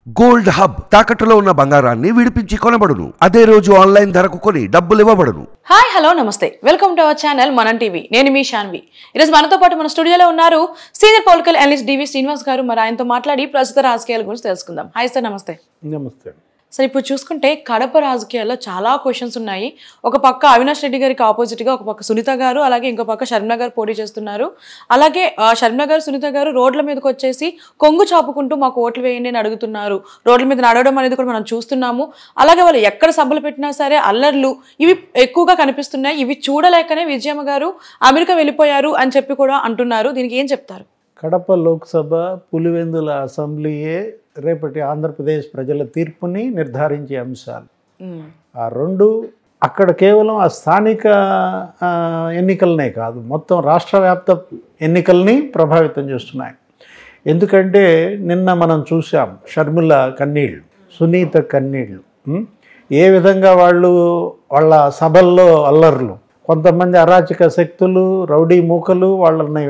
Gold hub తాకట్టులో ఉన్న బంగారాన్ని విడిపించి కొనబడును. అదే రోజు ఆన్లైన్ ధరకు కొని డబ్బులు ఇవ్వబడును. హాయ్ హలో నమస్తే, వెల్కమ్ టు అవర్ ఛానల్ మనం టీవీ. నేను మీ శాన్వి. ఈరోజు మనతో పాటు మన స్టూడియోలో ఉన్నారు సీనియర్ పొలిటికల్ అనలిస్ట్ డివి శ్రీనివాస్ గారు. మరి ఆయనతో మాట్లాడి ప్రస్తుత రాజకీయాల గురించి తెలుసుకుందాం. హాయ్ సార్, నమస్తే. నమస్తే. సార్, ఇప్పుడు చూసుకుంటే కడప రాజకీయాల్లో చాలా క్వశ్చన్స్ ఉన్నాయి. ఒక పక్క అవినాష్ రెడ్డి గారికి ఆపోజిట్గా ఒక పక్క సునీత గారు, అలాగే ఇంకో పక్క షర్మిల గారు పోటీ చేస్తున్నారు. అలాగే షర్మిల గారు, సునీత గారు రోడ్ల మీదకి వచ్చేసి కొంగు చాపుకుంటూ మాకు ఓట్లు వేయండి అని అడుగుతున్నారు. రోడ్ల మీద నడవడం అనేది కూడా మనం చూస్తున్నాము. అలాగే వాళ్ళు ఎక్కడ సభలు పెట్టినా సరే అల్లర్లు ఇవి ఎక్కువగా కనిపిస్తున్నాయి. ఇవి చూడలేకనే విజయమ్మ గారు అమెరికా వెళ్ళిపోయారు అని చెప్పి కూడా అంటున్నారు. దీనికి ఏం చెప్తారు? కడప లోక్సభ, పులివెందుల అసెంబ్లీయే రేపటి ఆంధ్రప్రదేశ్ ప్రజల తీర్పుని నిర్ధారించే అంశాలు. ఆ రెండు అక్కడ కేవలం ఆ స్థానిక ఎన్నికలనే కాదు, మొత్తం రాష్ట్ర వ్యాప్త ఎన్నికల్ని ప్రభావితం చేస్తున్నాయి. ఎందుకంటే నిన్న మనం చూసాం షర్మిల కన్నీళ్ళు, సునీత కన్నీళ్ళు. ఏ విధంగా వాళ్ళ సభల్లో అల్లర్లు, కొంతమంది అరాచక శక్తులు, రౌడీ మూకలు వాళ్ళని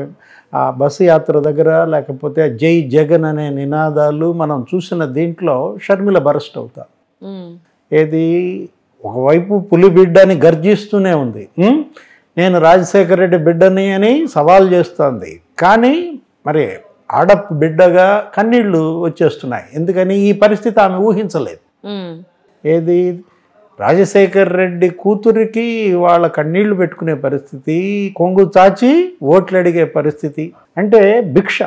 ఆ బస్సు యాత్ర దగ్గర, లేకపోతే జై జగన్ అనే నినాదాలు మనం చూసిన దీంట్లో షర్మిల బరస్ట్ అవుతారు. ఏది ఒకవైపు పులి బిడ్డని గర్జిస్తూనే ఉంది, నేను రాజశేఖర రెడ్డి బిడ్డని అని సవాల్ చేస్తోంది. కానీ మరి ఆడ బిడ్డగా కన్నీళ్లు వచ్చేస్తున్నాయి. ఎందుకని ఈ పరిస్థితి ఆమె ఊహించలేదు. ఏది రాజశేఖర్ రెడ్డి కూతురికి వాళ్ళ కన్నీళ్లు పెట్టుకునే పరిస్థితి, కొంగు చాచి ఓట్లు అడిగే పరిస్థితి. అంటే భిక్ష,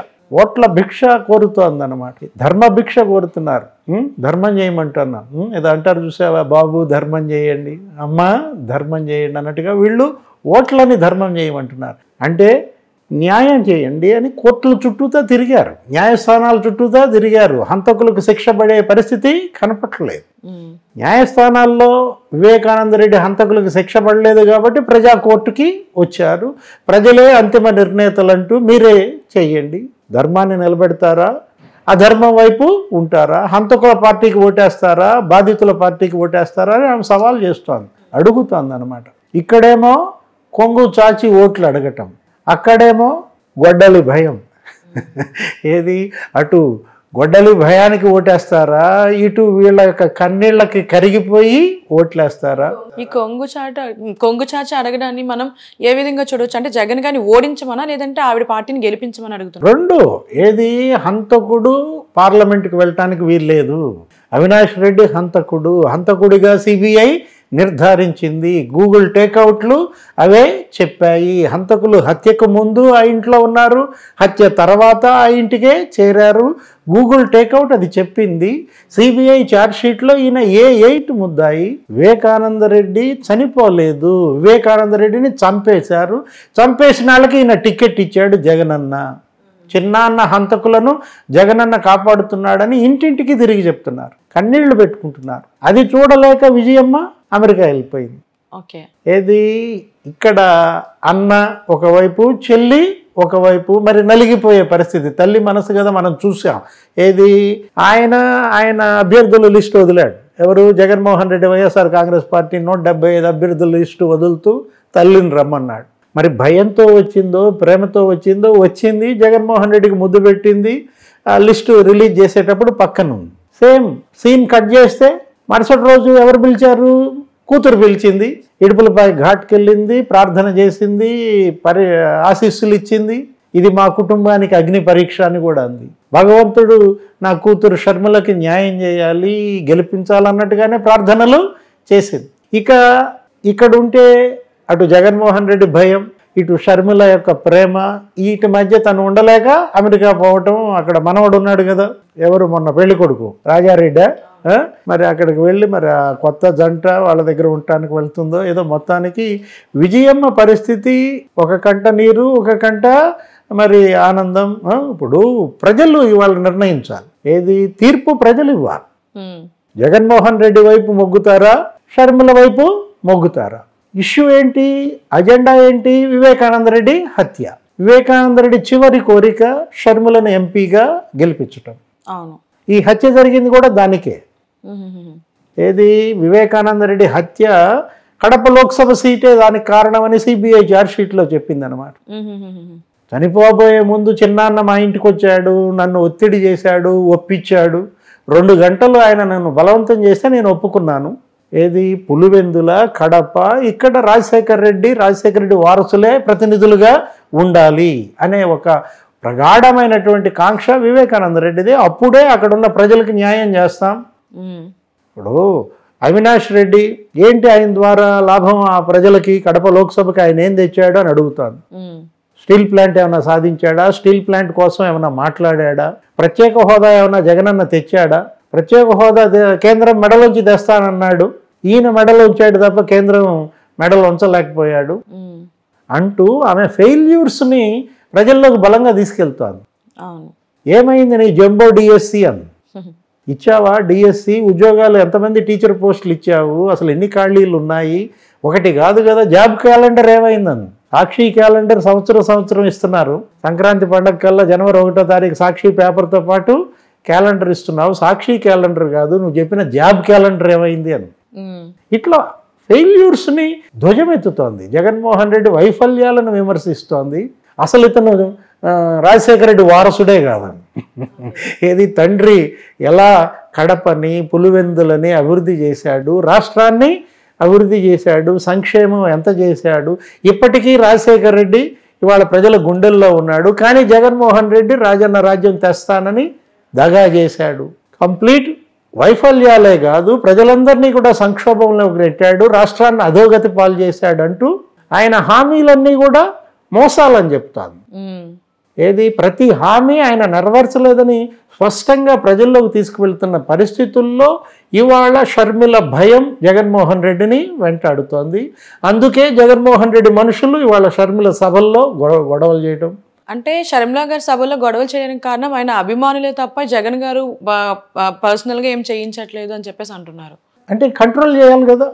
ఓట్ల భిక్ష కోరుతోందన్నమాట. ధర్మ భిక్ష కోరుతున్నారు. ధర్మం చేయమంటున్నాను ఏదో అంటారు చూసావా, బాబు ధర్మం చేయండి, అమ్మ ధర్మం చేయండి అన్నట్టుగా వీళ్ళు ఓట్లని ధర్మం చేయమంటున్నారు. అంటే న్యాయం చేయండి అని కోర్టుల చుట్టూతా తిరిగారు, న్యాయస్థానాల చుట్టూతా తిరిగారు. హంతకులకు శిక్ష పడే పరిస్థితి కనపట్లేదు. న్యాయస్థానాల్లో వివేకానంద రెడ్డి హంతకులకు శిక్ష పడలేదు కాబట్టి ప్రజా కోర్టుకి వచ్చారు. ప్రజలే అంతిమ నిర్ణేతలంటూ మీరే చెయ్యండి. ధర్మాన్ని నిలబెడతారా, అధర్మం వైపు ఉంటారా, హంతకుల పార్టీకి ఓటేస్తారా, బాధితుల పార్టీకి ఓటేస్తారా అని ఆమె సవాల్ చేస్తోంది, అడుగుతోంది అనమాట. ఇక్కడేమో కొంగు చాచి ఓట్లు అడగటం, అక్కడేమో గొడ్డలి భయం. ఏది అటు గొడ్డలి భయానికి ఓటేస్తారా, ఇటు వీళ్ళ యొక్క కన్నీళ్ళకి కరిగిపోయి ఓట్లేస్తారా? ఈ కొంగు చాచి అడగడాన్ని మనం ఏ విధంగా చూడవచ్చు? అంటే జగన్ గారిని ఓడించమనా, లేదంటే ఆవిడ పార్టీని గెలిపించమని అడుగుతున్నారు? రెండు. ఏది హంతకుడు పార్లమెంట్కి వెళ్ళటానికి వీల్లేదు. అవినాష్ రెడ్డి హంతకుడిగా సిబిఐ నిర్ధారించింది. గూగుల్ టేక్అవుట్లు అవే చెప్పాయి. హంతకులు హత్యకు ముందు ఆ ఇంట్లో ఉన్నారు, హత్య తర్వాత ఆ ఇంటికే చేరారు. గూగుల్ టేక్అవుట్ అది చెప్పింది. సిబిఐ ఛార్జ్షీట్లో ఈయన ఏ8 ముద్దాయి. వివేకానంద రెడ్డి చనిపోలేదు, వివేకానంద రెడ్డిని చంపేశారు. చంపేసిన వాళ్ళకి ఈయన టికెట్ ఇచ్చాడు జగనన్న. చిన్నాన్న హంతకులను జగనన్న కాపాడుతున్నాడని ఇంటింటికి తిరిగి చెప్తున్నారు, కన్నీళ్లు పెట్టుకుంటున్నారు. అది చూడలేక విజయమ్మ అమెరికా వెళ్ళిపోయింది. ఏది ఇక్కడ అన్న ఒకవైపు, చెల్లి ఒకవైపు, మరి నలిగిపోయే పరిస్థితి. తల్లి మనసు కదా, మనం చూసాం. ఏది ఆయన అభ్యర్థుల లిస్టు వదిలాడు. ఎవరు? జగన్మోహన్ రెడ్డి, వైఎస్ఆర్ కాంగ్రెస్ పార్టీ 175 అభ్యర్థుల లిస్టు వదులుతూ తల్లిని రమ్మన్నాడు. మరి భయంతో వచ్చిందో ప్రేమతో వచ్చింది. జగన్మోహన్ రెడ్డికి ముద్దు పెట్టింది. ఆ లిస్టు రిలీజ్ చేసేటప్పుడు పక్కన ఉంది. సేమ్ సీన్ కట్ చేస్తే మరుసటి రోజు ఎవరు పిలిచారు? కూతురు పిలిచింది. ఇడుపులపై ఘాట్కి వెళ్ళింది, ప్రార్థన చేసింది, ఆశీస్సులు ఇచ్చింది. ఇది మా కుటుంబానికి అగ్ని పరీక్ష అని కూడా అంది. భగవంతుడు నా కూతురు షర్మిలకి న్యాయం చేయాలి, గెలిపించాలన్నట్టుగానే ప్రార్థనలు చేసింది. ఇక్కడ ఉంటే అటు జగన్మోహన్ రెడ్డి భయం, ఇటు షర్మిల యొక్క ప్రేమ, వీటి మధ్య తను ఉండలేక అమెరికా పోవటం. అక్కడ మనవడు ఉన్నాడు కదా, ఎవరు మొన్న పెళ్లి కొడుకు రాజారెడ్డి, మరి అక్కడికి వెళ్ళి మరి ఆ కొత్త జంట వాళ్ళ దగ్గర ఉండటానికి వెళ్తుందో ఏదో. మొత్తానికి విజయమ్మ పరిస్థితి ఒక కంట నీరు, ఒక కంట మరి ఆనందం. ఇప్పుడు ప్రజలు ఇవాళ నిర్ణయించాలి. ఏది తీర్పు ప్రజలు ఇవ్వాలి. జగన్మోహన్ రెడ్డి వైపు మొగ్గుతారా, షర్మిల వైపు మొగ్గుతారా? ఇష్యూ ఏంటి, అజెండా ఏంటి? వివేకానంద రెడ్డి హత్య. వివేకానంద రెడ్డి చివరి కోరిక షర్మిలను ఎంపీగా గెలిపించటం. ఈ హత్య జరిగింది కూడా దానికే. ఏది వివేకానంద రెడ్డి హత్య కడప లోక్సభ సీటే దానికి కారణమని సిబిఐ ఛార్జ్షీట్లో చెప్పింది అనమాట. చనిపోబోయే ముందు చిన్నాన్న మా ఇంటికి వచ్చాడు, నన్ను ఒత్తిడి చేశాడు, ఒప్పించాడు, 2 గంటలు ఆయన నన్ను బలవంతం చేస్తే నేను ఒప్పుకున్నాను. ఏది పులివెందుల, కడప, ఇక్కడ రాజశేఖర రెడ్డి వారసులే ప్రతినిధులుగా ఉండాలి అనే ఒక ప్రగాఢమైనటువంటి కాంక్ష వివేకానంద రెడ్డిది. అప్పుడే అక్కడున్న ప్రజలకు న్యాయం చేస్తాం. ఇప్పుడు అవినాష్ రెడ్డి ఏంటి, ఆయన ద్వారా లాభం ఆ ప్రజలకి, కడప లోక్సభకి ఆయన ఏం తెచ్చాడు అని అడుగుతాను. స్టీల్ ప్లాంట్ ఏమైనా సాధించాడా? స్టీల్ ప్లాంట్ కోసం ఏమైనా మాట్లాడా? ప్రత్యేక హోదా ఏమైనా జగనన్న తెచ్చాడా? ప్రత్యేక హోదా కేంద్రం మెడలోంచి తెస్తానన్నాడు, ఈయన మెడలో ఉంచాడు తప్ప కేంద్రం మెడలు ఉంచలేకపోయాడు అంటూ ఆమె ఫెయిల్యూర్స్ని ప్రజల్లోకి బలంగా తీసుకెళ్తాను. ఏమైంది నీ జంబో డిఎస్సి అని ఇచ్చావా? డిఎస్సి ఉద్యోగాలు ఎంతమంది టీచర్ పోస్టులు ఇచ్చావు? అసలు ఎన్ని ఖాళీలు ఉన్నాయి? ఒకటి కాదు కదా. జాబ్ క్యాలెండర్ ఏమైందని, సాక్షి క్యాలెండర్ సంవత్సరం ఇస్తున్నారు. సంక్రాంతి పండగ కల్లా జనవరి 1వ తారీఖు సాక్షి పేపర్తో పాటు క్యాలెండర్ ఇస్తున్నావు. సాక్షి క్యాలెండర్ కాదు, నువ్వు చెప్పిన జాబ్ క్యాలెండర్ ఏమైంది అని ఇట్లా ఫెయిల్యూర్స్ని ధ్వజమెత్తుతోంది. జగన్మోహన్ రెడ్డి వైఫల్యాలను విమర్శిస్తోంది. అసలు ఇతను రాజశేఖర రెడ్డి వారసుడే కాదని, ఏది తండ్రి ఎలా కడపని, పులివెందులని అభివృద్ధి చేశాడు, రాష్ట్రాన్ని అభివృద్ధి చేశాడు, సంక్షేమం ఎంత చేశాడు. ఇప్పటికీ రాజశేఖర రెడ్డి ఇవాళ ప్రజల గుండెల్లో ఉన్నాడు. కానీ జగన్మోహన్ రెడ్డి రాజన్న రాజ్యం తెస్తానని దగా చేశాడు. కంప్లీట్ వైఫల్యాలే కాదు, ప్రజలందరినీ కూడా సంక్షోభంలోకి నెట్టాడు, రాష్ట్రాన్ని అధోగతి పాలు చేశాడంటూ ఆయన హామీలన్నీ కూడా మోసాలని చెప్తాను. ఏది ప్రతి హామీ ఆయన నెరవేర్చలేదని స్పష్టంగా ప్రజల్లోకి తీసుకువెళ్తున్న పరిస్థితుల్లో ఇవాళ షర్మిల భయం జగన్మోహన్ రెడ్డిని వెంటాడుతోంది. అందుకే జగన్మోహన్ రెడ్డి మనుషులు ఇవాళ షర్మిల సభల్లో గొడవలు చేయడం. అంటే షర్మిల గారి సభలో గొడవలు చేయడానికి కారణం ఆయన అభిమానులే తప్ప జగన్ గారు పర్సనల్గా ఏం చేయించట్లేదు అని చెప్పేసి అంటున్నారు. అంటే కంట్రోల్ చేయాలి కదా.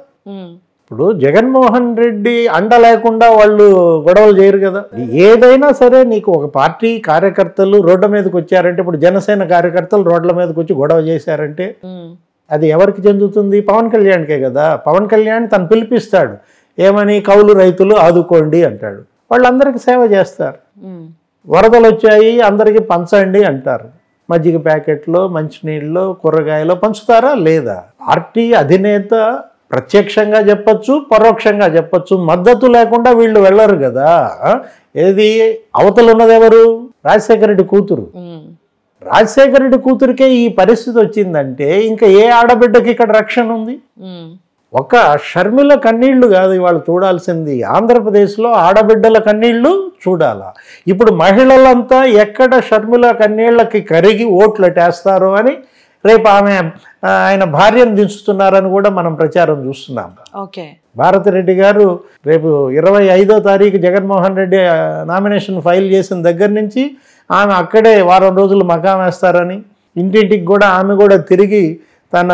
ఇప్పుడు జగన్మోహన్ రెడ్డి అండ లేకుండా వాళ్ళు గొడవలు చేయరు కదా. ఏదైనా సరే నీకు ఒక పార్టీ కార్యకర్తలు రోడ్ల మీదకి వచ్చారంటే, ఇప్పుడు జనసేన కార్యకర్తలు రోడ్ల మీదకి వచ్చి గొడవ చేశారంటే అది ఎవరికి చెందుతుంది? పవన్ కళ్యాణ్కే కదా. పవన్ కళ్యాణ్ తను పిలిపిస్తాడు, ఏమని, కౌలు రైతులు ఆదుకోండి అంటాడు. వాళ్ళందరికీ సేవ చేస్తారు. వరదలు వచ్చాయి అందరికీ పంచండి అంటారు. మజ్జిగ ప్యాకెట్లో, మంచినీళ్ళు, కూరగాయలు పంచుతారా? లేదా? పార్టీ అధినేత ప్రత్యక్షంగా చెప్పచ్చు, పరోక్షంగా చెప్పచ్చు, మద్దతు లేకుండా వీళ్ళు వెళ్ళరు కదా. ఏది అవతలు ఉన్నది ఎవరు? రాజశేఖర రెడ్డి కూతురు. రాజశేఖర రెడ్డి కూతురికే ఈ పరిస్థితి వచ్చిందంటే ఇంకా ఏ ఆడబిడ్డకి ఇక్కడ రక్షణ ఉంది? ఒక షర్మిల కన్నీళ్లు కాదు ఇవాళ చూడాల్సింది, ఆంధ్రప్రదేశ్లో ఆడబిడ్డల కన్నీళ్లు చూడాలా. ఇప్పుడు మహిళలంతా ఎక్కడ షర్మిల కన్నీళ్లకి కరిగి ఓట్లు టేస్తారో అని రేపు ఆయన భార్యను దించుతున్నారని కూడా మనం ప్రచారం చూస్తున్నాం. భారతిరెడ్డి గారు రేపు 25వ తారీఖు జగన్మోహన్ రెడ్డి నామినేషన్ ఫైల్ చేసిన దగ్గర నుంచి ఆమె అక్కడే వారం రోజులు మకాం వేస్తారని, ఇంటింటికి కూడా ఆమె కూడా తిరిగి తన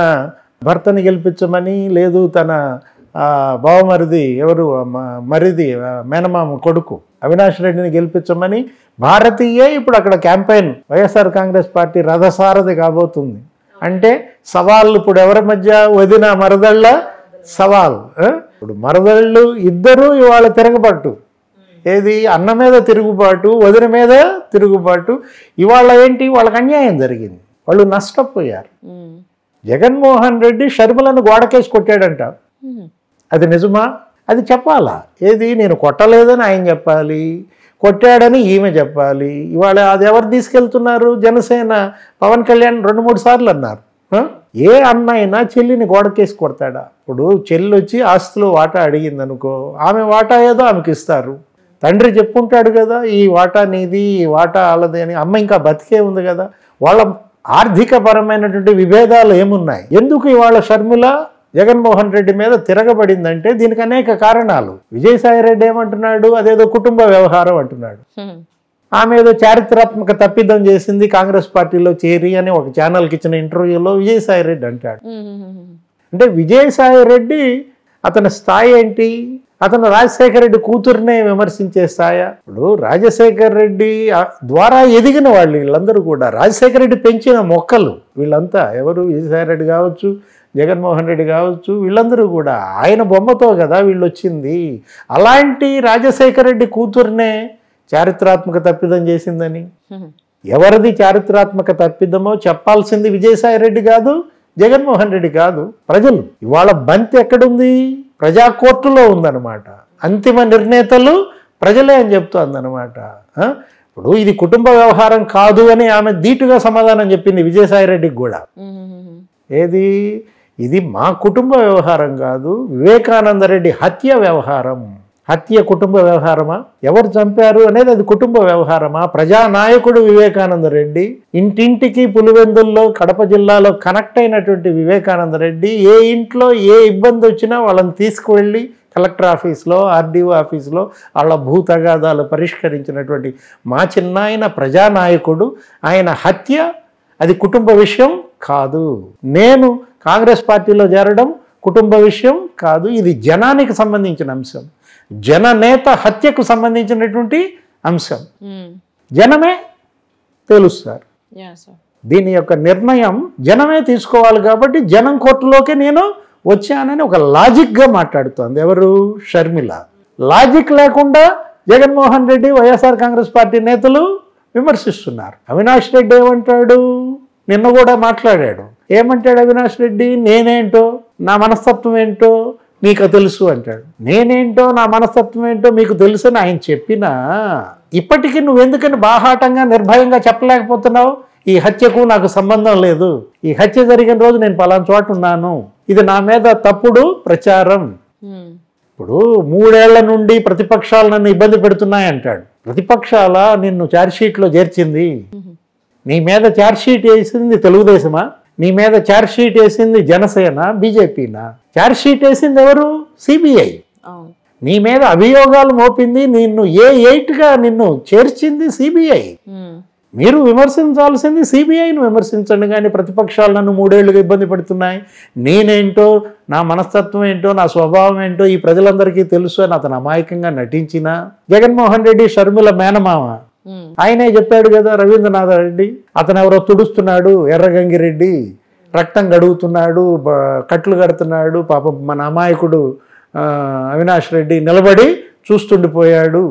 భర్తని గెలిపించమని, లేదు తన బావమరిది ఎవరు మరిది మేనమామ కొడుకు అవినాష్ రెడ్డిని గెలిపించమని భారతీయే ఇప్పుడు అక్కడ క్యాంపెయిన్ వైఎస్ఆర్ కాంగ్రెస్ పార్టీ రథసారథి కాబోతుంది. అంటే సవాళ్ళు ఇప్పుడు ఎవరి మధ్య? వదిన మరదళ్ళ సవాల్. ఇప్పుడు మరదళ్ళు ఇద్దరు ఇవాళ తిరగబట్టు. ఏది అన్న మీద తిరుగుబాటు, వదిన మీద తిరుగుబాటు. ఇవాళ ఏంటి? వాళ్ళకి అన్యాయం జరిగింది, వాళ్ళు నష్టపోయారు. జగన్మోహన్ రెడ్డి షర్మిలను గోడకేసి కొట్టాడంట. అది నిజమా? అది చెప్పాలా? ఏది నేను కొట్టలేదని ఆయన చెప్పాలి, కొట్టాడని ఈమె చెప్పాలి. ఇవాళ అది ఎవరు తీసుకెళ్తున్నారు? జనసేన పవన్ కళ్యాణ్ 2-3 సార్లు అన్నారు. ఏ అన్న అయినా చెల్లిని గోడకేసి కొడతాడా? ఇప్పుడు చెల్లి వచ్చి ఆస్తిలో వాటా అడిగింది అనుకో, ఆమె వాటా ఏదో ఆమెకి ఇస్తారు. తండ్రి చెప్పుంటాడు కదా, ఈ వాటా నీది, ఈ వాటా వాళ్ళది అని. అమ్మ ఇంకా బతికే ఉంది కదా. వాళ్ళ ఆర్థిక పరమైనటువంటి విభేదాలు ఏమున్నాయి? ఎందుకు ఇవాళ షర్మిల జగన్మోహన్ రెడ్డి మీద తిరగబడిందంటే దీనికి అనేక కారణాలు. విజయసాయి రెడ్డి ఏమంటున్నాడు? అదేదో కుటుంబ వ్యవహారం అంటున్నాడు. ఆమె ఏదో చారిత్రాత్మక తప్పిదం చేసింది కాంగ్రెస్ పార్టీలో చేరి అని ఒక ఛానల్కి ఇచ్చిన ఇంటర్వ్యూలో విజయసాయి రెడ్డి అంటాడు. అంటే విజయసాయి రెడ్డి అతని స్థాయి ఏంటి? అతను రాజశేఖర రెడ్డి కూతురునే విమర్శించే స్థాయి. ఇప్పుడు రాజశేఖర రెడ్డి ద్వారా ఎదిగిన వాళ్ళు వీళ్ళందరూ కూడా, రాజశేఖర రెడ్డి పెంచిన మొక్కలు వీళ్ళంతా. ఎవరు? విజయసాయి రెడ్డి కావచ్చు, జగన్మోహన్ రెడ్డి కావచ్చు, వీళ్ళందరూ కూడా ఆయన బొమ్మతో కదా వీళ్ళు వచ్చింది. అలాంటి రాజశేఖర రెడ్డి కూతురునే చారిత్రాత్మక తప్పిదం చేసిందని ఎవరిది చారిత్రాత్మక తప్పిదమో చెప్పాల్సింది విజయసాయి రెడ్డి కాదు, జగన్మోహన్ రెడ్డి కాదు, ప్రజలు. ఇవాళ బంతి ఎక్కడుంది? ప్రజా కోర్టులో ఉందన్నమాట. అంతిమ నిర్ణేతలు ప్రజలే అని చెప్తోందన్నమాట. ఇప్పుడు ఇది కుటుంబ వ్యవహారం కాదు అని ఆమె ధీటుగా సమాధానం చెప్పింది విజయసాయి రెడ్డికి కూడా. ఏది? ఇది మా కుటుంబ వ్యవహారం కాదు, వివేకానంద రెడ్డి హత్య వ్యవహారం. హత్య కుటుంబ వ్యవహారమా? ఎవరు చంపారు అనేది అది కుటుంబ వ్యవహారమా? ప్రజానాయకుడు వివేకానంద రెడ్డి, ఇంటింటికి పులివెందుల్లో కడప జిల్లాలో కనెక్ట్ అయినటువంటి వివేకానంద రెడ్డి ఏ ఇంట్లో ఏ ఇబ్బంది వచ్చినా వాళ్ళని తీసుకువెళ్ళి కలెక్టర్ ఆఫీస్లో, ఆర్డీఓ ఆఫీస్లో వాళ్ళ భూతగాదాలు పరిష్కరించినటువంటి మా చిన్నాయన ప్రజానాయకుడు. ఆయన హత్య అది కుటుంబ విషయం కాదు. నేను కాంగ్రెస్ పార్టీలో చేరడం కుటుంబ విషయం కాదు. ఇది జనానికి సంబంధించిన అంశం, జననేత హత్యకు సంబంధించినటువంటి అంశం. జనమే తెలుస్తారు. దీని యొక్క నిర్ణయం జనమే తీసుకోవాలి. కాబట్టి జనం కోర్టులోకి నేను వచ్చానని ఒక లాజిక్గా మాట్లాడుతోంది ఎవరు? షర్మిల. లాజిక్ లేకుండా జగన్మోహన్ రెడ్డి, వైఎస్ఆర్ కాంగ్రెస్ పార్టీ నేతలు విమర్శిస్తున్నారు. అవినాష్ రెడ్డి ఏమంటాడు? నిన్న కూడా మాట్లాడాడు. ఏమంటాడు అవినాష్ రెడ్డి? నేనేంటో నా మనస్తత్వం ఏంటో మీకు తెలుసు అంటాడు. నేనేంటో నా మనస్తత్వం ఏంటో మీకు తెలుసు అని ఆయన చెప్పినా ఇప్పటికీ నువ్వెందుకని బాహాటంగా నిర్భయంగా చెప్పలేకపోతున్నావు? ఈ హత్యకు నాకు సంబంధం లేదు, ఈ హత్య జరిగిన రోజు నేను పలానా చోట ఉన్నాను, ఇది నా మీద తప్పుడు ప్రచారం. ఇప్పుడు 3 ఏళ్ల నుండి ప్రతిపక్షాలు నన్ను ఇబ్బంది పెడుతున్నాయంటాడు. ప్రతిపక్షాల నిన్ను ఛార్జ్షీట్లో చేర్చింది? నీ మీద ఛార్జ్షీట్ వేసింది తెలుగుదేశమా? నీ మీద ఛార్జ్షీట్ వేసింది జనసేన, బీజేపీనా? ఛార్జ్షీట్ వేసింది ఎవరు? సిబిఐ. నీ మీద అభియోగాలు మోపింది, నిన్ను A8గా నిన్ను చేర్చింది సిబిఐ. మీరు విమర్శించాల్సింది సిబిఐని విమర్శించండి, కానీ ప్రతిపక్షాలు నన్ను 3 ఏళ్లుగా ఇబ్బంది పెడుతున్నాయి, నేనేంటో నా మనస్తత్వం ఏంటో నా స్వభావం ఏంటో ఈ ప్రజలందరికీ తెలుసు అని అతను అమాయకంగా నటించిన జగన్మోహన్ రెడ్డి షర్మిల మేనమామ ఆయనే చెప్పాడు కదా, రవీంద్రనాథ రెడ్డి. అతను ఎవరో తుడుస్తున్నాడు, ఎర్రగంగిరెడ్డి రక్తం గడుగుతున్నాడు, కట్లు కడుతున్నాడు, పాపం మన అమాయకుడు అవినాష్ రెడ్డి నిలబడి చూస్తుండిపోయాడు,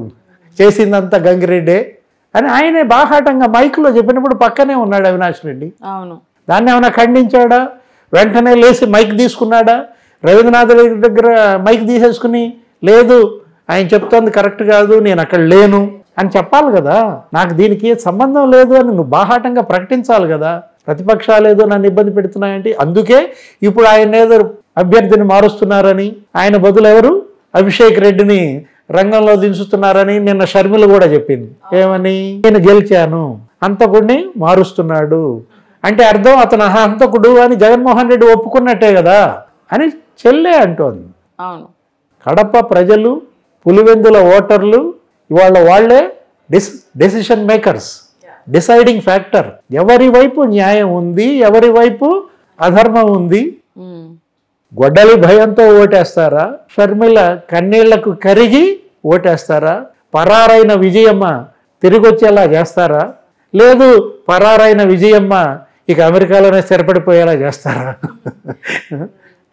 చేసిందంతా గంగిరెడ్డే అని ఆయనే బాహాటంగా మైక్లో చెప్పినప్పుడు పక్కనే ఉన్నాడు అవినాష్ రెడ్డి. అవును. దాన్ని ఏమైనా ఖండించాడా? వెంటనే లేచి మైక్ తీసుకున్నాడా? రవీంద్రనాథ్ రెడ్డి దగ్గర మైక్ తీసేసుకుని లేదు ఆయన చెప్తోంది కరెక్ట్ కాదు, నేను అక్కడ లేను అని చెప్పాలి కదా. నాకు దీనికి సంబంధం లేదు అని నువ్వు బాహాటంగా ప్రకటించాలి కదా. ప్రతిపక్షాలు ఏదో నన్ను ఇబ్బంది పెడుతున్నాయంటే అందుకే ఇప్పుడు ఆయన ఏదో అభ్యర్థిని మారుస్తున్నారని, ఆయన బదులు ఎవరు అభిషేక్ రెడ్డిని రంగంలో దించుతున్నారని నిన్న షర్మిల కూడా చెప్పింది. ఏమని? నేను గెలిచాను, హంతకుడిని మారుస్తున్నాడు అంటే అర్థం అతను హంతకుడు అని జగన్మోహన్ రెడ్డి ఒప్పుకున్నట్టే కదా అని చెల్లె అంటోంది. కడప ప్రజలు, పులివెందుల ఓటర్లు ఇవాళ వాళ్ళే డెసిషన్ మేకర్స్, డిసైడింగ్ ఫ్యాక్టర్. ఎవరి వైపు న్యాయం ఉంది, ఎవరి వైపు అధర్మం ఉంది. గొడ్డలి భయంతో ఓటేస్తారా? షర్మిల కన్నీళ్లకు కరిగి ఓటేస్తారా? పరారైన విజయమ్మ తిరిగి వచ్చేలా చేస్తారా? లేదు పరారైన విజయమ్మ ఇక అమెరికాలోనే స్థిరపడిపోయేలా చేస్తారా?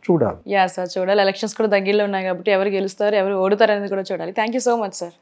చూడాలి. యా సార్, చూడాలి. ఎలక్షన్స్ కూడా దగ్గరలో ఉన్నాయి కాబట్టి ఎవరు గెలుస్తారు, ఎవరు ఓడుతారు అనేది కూడా చూడాలి. Thank you so much sir.